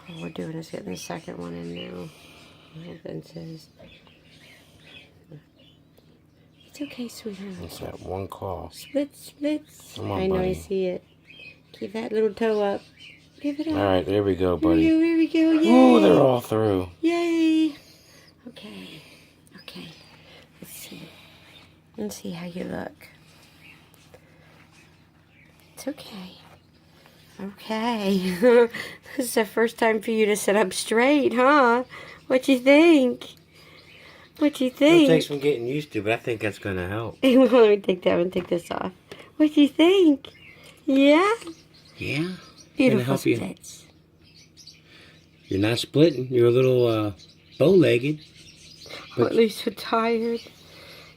All we're doing is getting the second one in now. Vince's. It's okay, sweetheart. It's that one claw. Splits, splits. Come on, I know, buddy. I see it. Keep that little toe up. Give it up. Alright, there we go, buddy. Here we go, yay. Ooh, they're all through. Yay. Okay. Okay. Let's see. Let's see how you look. It's okay. Okay. This is the first time for you to sit up straight, huh? What you think? What you think? It takes some getting used to, but I think that's going to help. Well, let me take that one, take this off. What do you think? Yeah? Yeah? Beautiful help you. splits. You're not splitting. You're a little bow-legged. Well, at least you're tired.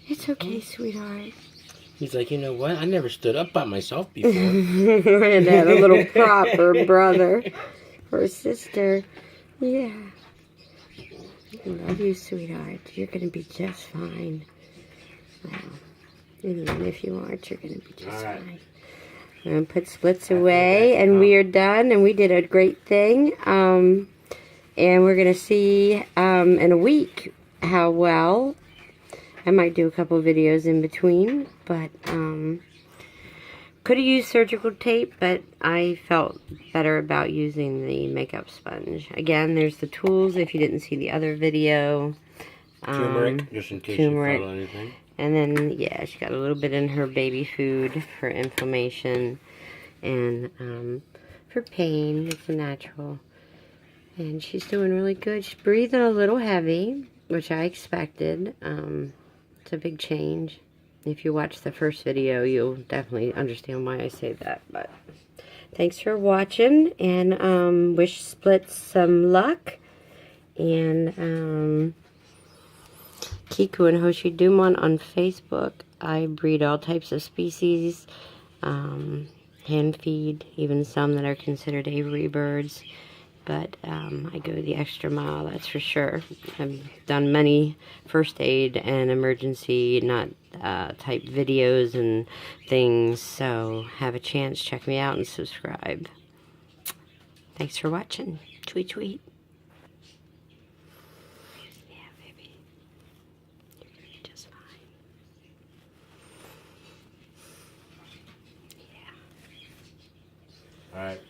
It's okay, sweetheart. He's like, you know what? I never stood up by myself before. And had a little prop for a brother or a sister. Yeah. I love you, sweetheart. You're going to be just fine. Well, even if you aren't, you're going to be just fine. I'm going to put splits away, and we are done, and we did a great thing. And we're going to see in a week how well. I might do a couple of videos in between, but could have used surgical tape, but I felt better about using the makeup sponge. Again, there's the tools if you didn't see the other video. Turmeric, just in case you felt anything. And then, yeah, she got a little bit in her baby food for inflammation and for pain. It's natural. And she's doing really good. She's breathing a little heavy, which I expected. It's a big change. If you watch the first video, you'll definitely understand why I say that. But thanks for watching, and wish Splits some luck. And Kiku and Hoshi Dumont on Facebook. I breed all types of species, hand feed, even some that are considered aviary birds. But I go the extra mile, that's for sure. I've done many first aid and emergency type videos and things. So have a chance, check me out and subscribe. Thanks for watching. Tweet, tweet. Yeah, baby. You're going to be just fine. Yeah. Alright.